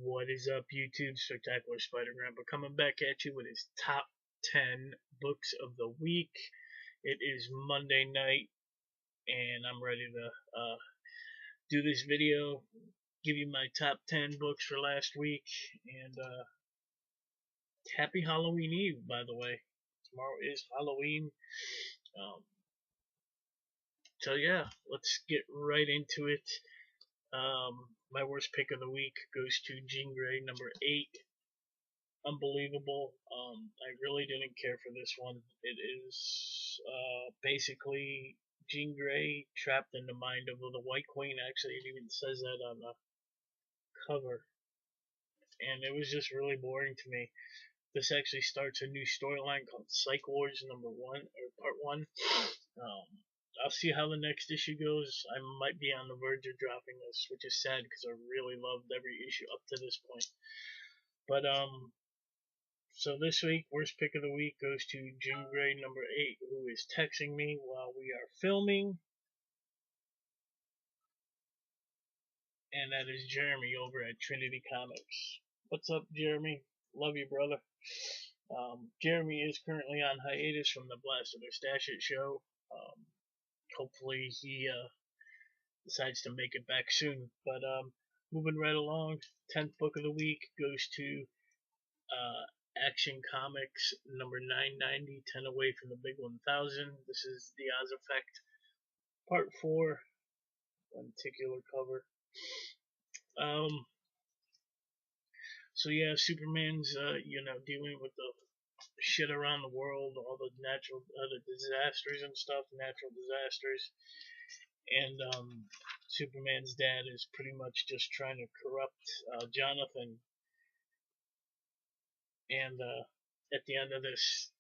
What is up, YouTube? Spectacular Spider-Man, but coming back at you with his top 10 books of the week. It is Monday night, and I'm ready to do this video, give you my top 10 books for last week, and happy Halloween Eve, by the way. Tomorrow is Halloween. Um, so yeah, let's get right into it. My worst pick of the week goes to Jean Grey, number 8. Unbelievable. I really didn't care for this one. It is basically Jean Grey trapped in the mind of the White Queen. Actually, it even says that on the cover. And it was just really boring to me. This actually starts a new storyline called Psych Wars number 1, or part 1. I'll see how the next issue goes. I might be on the verge of dropping this, which is sad because I really loved every issue up to this point. But so this week, worst pick of the week goes to Jean Grey number 8, who is texting me while we are filming. And that is Jeremy over at Trinity Comics. What's up, Jeremy? Love you, brother. Jeremy is currently on hiatus from the Blast of the Stash It show. Hopefully he decides to make it back soon. But moving right along, 10th book of the week goes to Action Comics number 990, 10 away from the big 1000. This is the Oz Effect part 4, lenticular cover. So yeah, Superman's dealing with the shit around the world, all the the disasters and stuff, natural disasters, and Superman's dad is pretty much just trying to corrupt Jonathan. And at the end of this,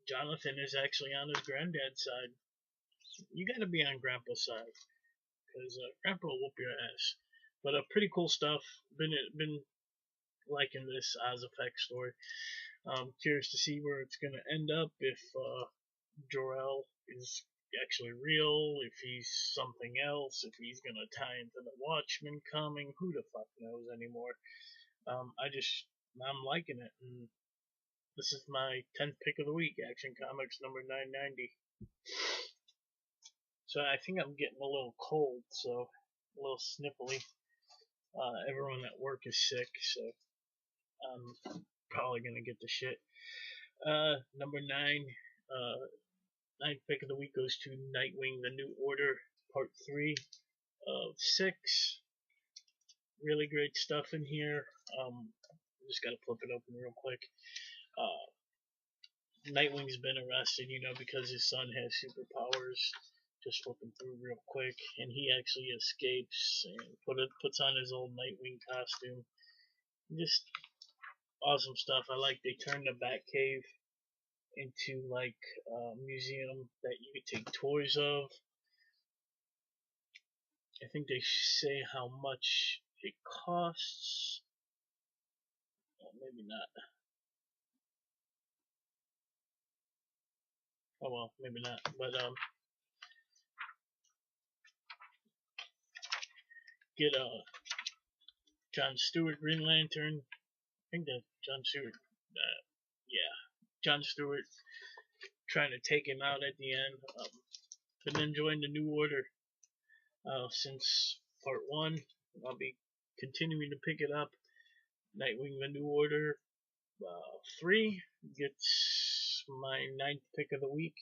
Jonathan is actually on his granddad's side. You gotta be on Grandpa's side, because Grandpa will whoop your ass. But pretty cool stuff. Been liking this Oz Effect story. Curious to see where it's gonna end up. If Jor-El is actually real, if he's something else, if he's gonna tie into the Watchmen coming, who the fuck knows anymore. I'm liking it, and this is my 10th pick of the week, Action Comics number 990. So I think I'm getting a little cold, so a little sniffly. Everyone at work is sick, so I'm probably gonna get the shit. Number 9, 9th pick of the week goes to Nightwing: The New Order, part 3 of 6. Really great stuff in here. Just gotta flip it open real quick. Nightwing's been arrested, because his son has superpowers. Just flipping through real quick, and he actually escapes and puts on his old Nightwing costume. Just awesome stuff. They turned the Batcave into like a museum that you could take tours of. I think they say how much it costs. Oh, maybe not. Oh well, maybe not. But get John Stewart Green Lantern. I think that John Stewart. John Stewart trying to take him out at the end. Been enjoying the New Order since part 1. I'll be continuing to pick it up. Nightwing: The New Order 3 gets my 9th pick of the week.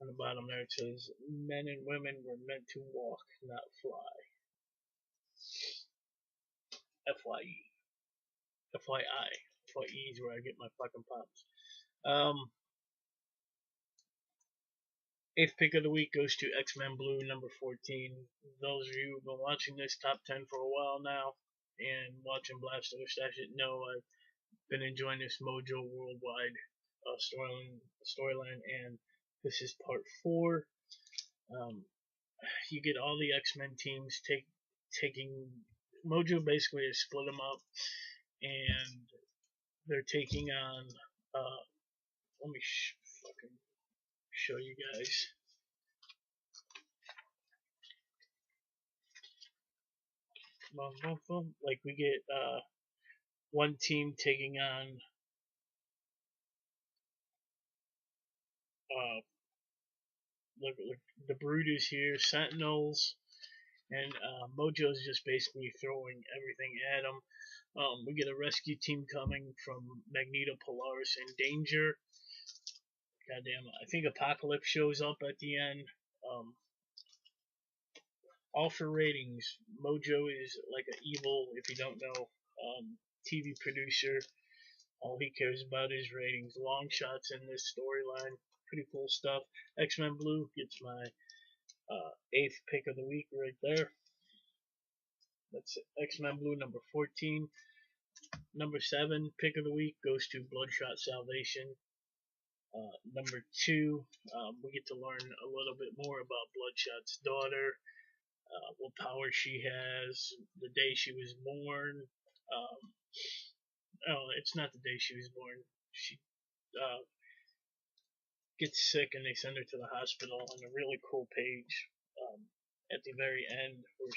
On the bottom there it says, men and women were meant to walk, not fly. FYE. FYI. FYE is where I get my fucking pops. 8th pick of the week goes to X-Men Blue number 14. Those of you who've been watching this top 10 for a while now and watching Blast of the Stash It know I've been enjoying this Mojo Worldwide storyline, and this is part 4. You get all the X-Men teams taking Mojo basically has split them up, and they're taking on let me fucking show you guys. Like we get one team taking on uh, the Brood is here, Sentinels, and Mojo's just basically throwing everything at them. We get a rescue team coming from Magneto, Polaris, and Danger. Goddamn, I think Apocalypse shows up at the end. Um, all for ratings. Mojo is like an evil, if you don't know, TV producer. All he cares about is ratings. Long shots in this storyline. Pretty cool stuff. X-Men Blue gets my 8th pick of the week right there. That's X-Men Blue number 14. Number 7 pick of the week goes to Bloodshot Salvation. Number 2, we get to learn a little bit more about Bloodshot's daughter, what power she has, the day she was born. It's not the day she was born. She gets sick and they send her to the hospital, and a really cool page at the very end where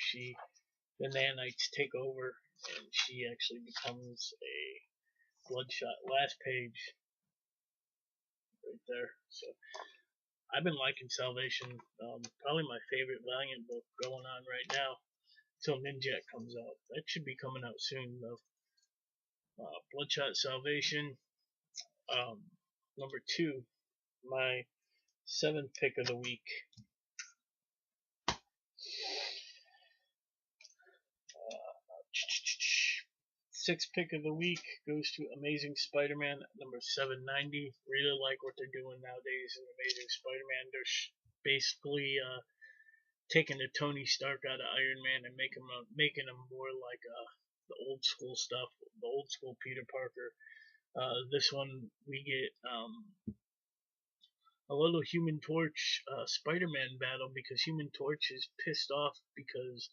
the nanites take over and she actually becomes a Bloodshot. Last page right there. So I've been liking Salvation. Probably my favorite Valiant book going on right now until Ninjak comes out. That should be coming out soon though. Bloodshot Salvation. Number 2, my 7th pick of the week. 6th pick of the week goes to Amazing Spider-Man number 790. Really like what they're doing nowadays in Amazing Spider-Man. They're basically taking the Tony Stark out of Iron Man and making him more like the old school stuff, the old school Peter Parker. This one we get a little Human Torch Spider-Man battle because Human Torch is pissed off because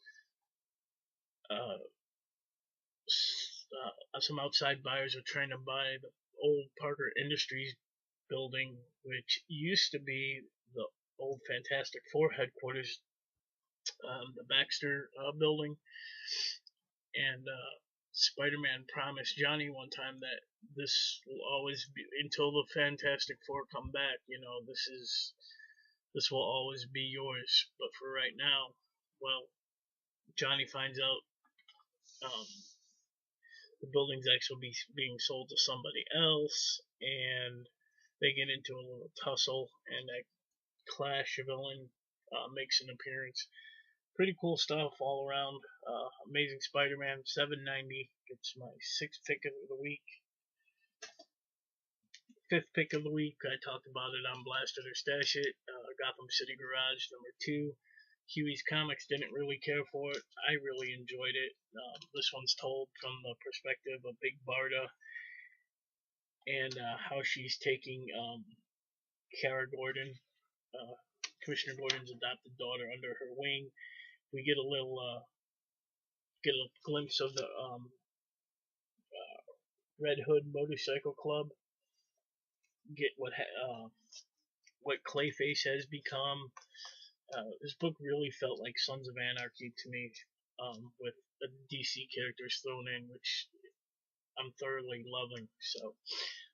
some outside buyers are trying to buy the old Parker Industries building, which used to be the old Fantastic Four headquarters, the Baxter building. And Spider-Man promised Johnny one time that this will always be, until the Fantastic Four come back, this will always be yours. But for right now, well, Johnny finds out the building's actually being sold to somebody else, and they get into a little tussle, and that Clash villain makes an appearance. Pretty cool stuff all around. Amazing Spider-Man 790 gets my 6th pick of the week. 5th pick of the week, I talked about it on Blast It or Stash It. Gotham City Garage number 2. Huey's Comics didn't really care for it. I really enjoyed it. This one's told from the perspective of Big Barda and how she's taking Kara Gordon, Commissioner Gordon's adopted daughter, under her wing. We get a glimpse of the Red Hood Motorcycle Club. Get what Clayface has become. This book really felt like Sons of Anarchy to me, with the DC characters thrown in, which I'm thoroughly loving. So,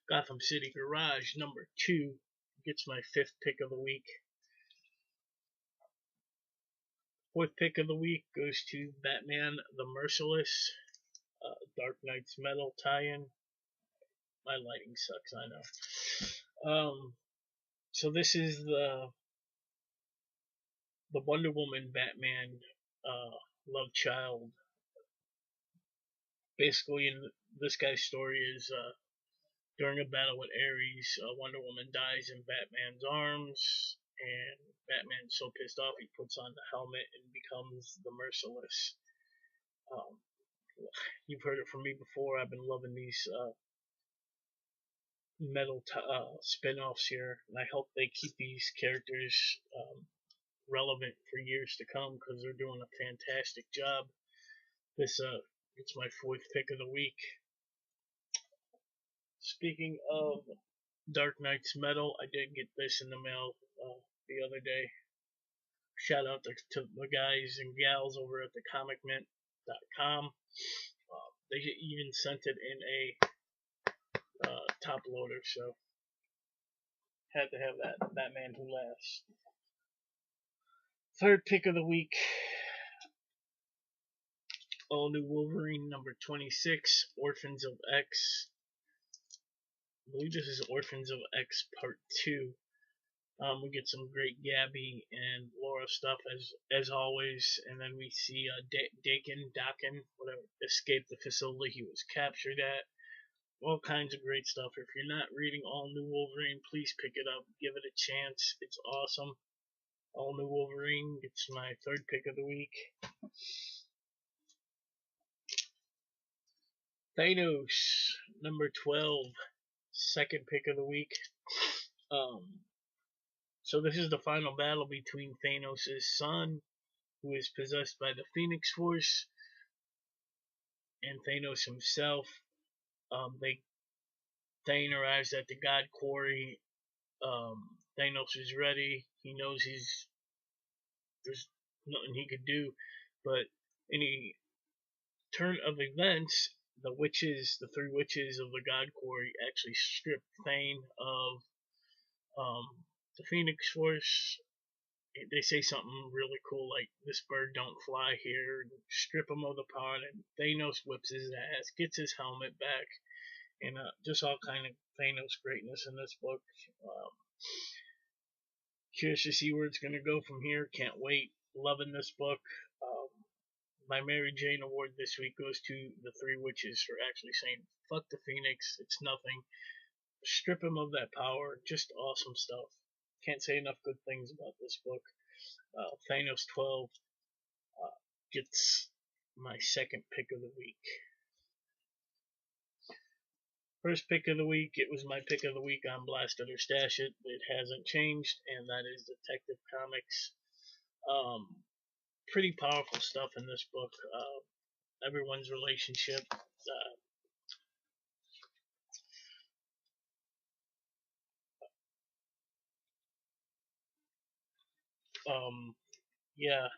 Gotham City Garage number 2 gets my 5th pick of the week. 4th pick of the week goes to Batman the Merciless, Dark Knight's Metal tie-in. My lighting sucks, I know. So this is the Wonder Woman Batman love child. Basically, in this guy's story is during a battle with Ares, Wonder Woman dies in Batman's arms, and Batman's so pissed off he puts on the helmet and becomes the Merciless. You've heard it from me before. I've been loving these metal spin-offs here, and I hope they keep these characters relevant for years to come because they're doing a fantastic job. It's my 4th pick of the week. Speaking of Dark Knight's Metal, I did get this in the mail the other day. Shout out to the guys and gals over at the Comic Mint. blogspot.com. They even sent it in a top loader, so had to have that Batman Who Laughs. Third pick of the week, all new Wolverine number 26, Orphans of X. I believe this is Orphans of X Part 2. We get some great Gabby and Laura stuff as always, and then we see Dakin, whatever, escape the facility he was captured at. All kinds of great stuff. If you're not reading All New Wolverine, please pick it up. Give it a chance. It's awesome. All New Wolverine. It's my third pick of the week. Thanos, number 12. Second pick of the week. So this is the final battle between Thanos' son, who is possessed by the Phoenix Force, and Thanos himself. Thane arrives at the God Quarry. Thanos is ready. He knows there's nothing he could do, but in a turn of events, the three witches of the God Quarry, actually strip Thane of the Phoenix Force. They say something really cool like, "This bird don't fly here," and strip him of the power, and Thanos whips his ass, gets his helmet back, and just all kind of Thanos greatness in this book. Curious to see where it's going to go from here. Can't wait. Loving this book. My Mary Jane award this week goes to the three witches for actually saying, "Fuck the Phoenix, it's nothing. Strip him of that power." Just awesome stuff. Can't say enough good things about this book. Thanos 12 gets my second pick of the week. First pick of the week, it was my pick of the week on Blast It or Stash It. It hasn't changed, and that is Detective Comics. Pretty powerful stuff in this book. Everyone's relationship. Yeah,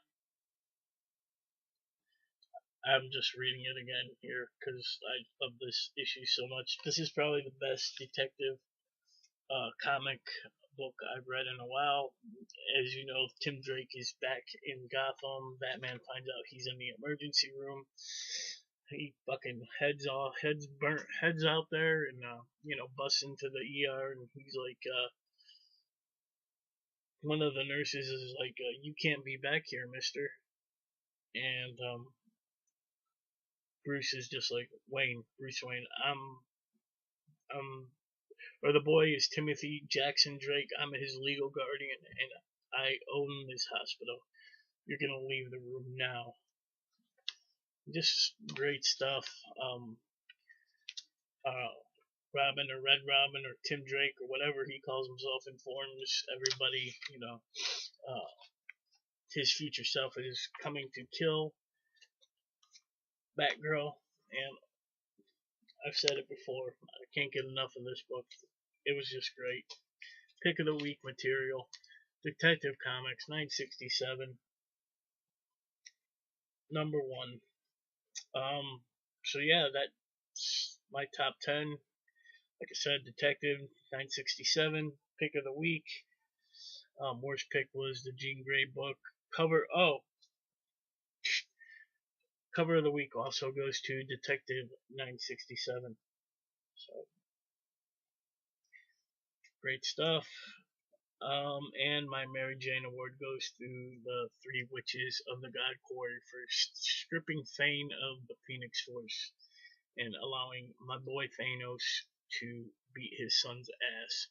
I'm just reading it again here because I love this issue so much. This is probably the best detective comic book I've read in a while. As you know, Tim Drake is back in Gotham. Batman finds out he's in the emergency room. He fucking heads out there, and busts into the ER, and he's like, one of the nurses is like, "You can't be back here, mister." And Bruce is just like, Bruce Wayne, or the boy is Timothy Jackson Drake. I'm his legal guardian, and I own this hospital. You're gonna leave the room now. Just great stuff. Robin or Red Robin or Tim Drake or whatever he calls himself informs everybody, his future self is coming to kill Batgirl, and I've said it before, I can't get enough of this book. It was just great. Pick of the week material. Detective Comics 967, number 1. So yeah, that's my top 10. Like I said, Detective 967, pick of the week. Worst pick was the Jean Grey book. Cover of the week also goes to Detective 967. So great stuff. And my Mary Jane award goes to the three witches of the God Quarry for stripping Thane of the Phoenix Force and allowing my boy Thanos to beat his son's ass.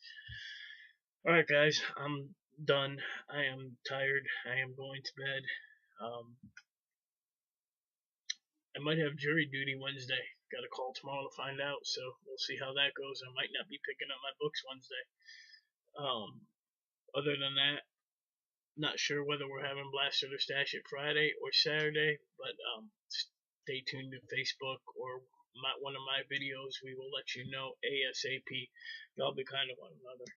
Alright guys, I'm done. I am tired. I am going to bed. I might have jury duty Wednesday. Got a call tomorrow to find out, so we'll see how that goes. I might not be picking up my books Wednesday. Other than that, not sure whether we're having Blast It or Stash It Friday or Saturday, but stay tuned to Facebook or one of my videos. We will let you know ASAP. Y'all be kind to one another.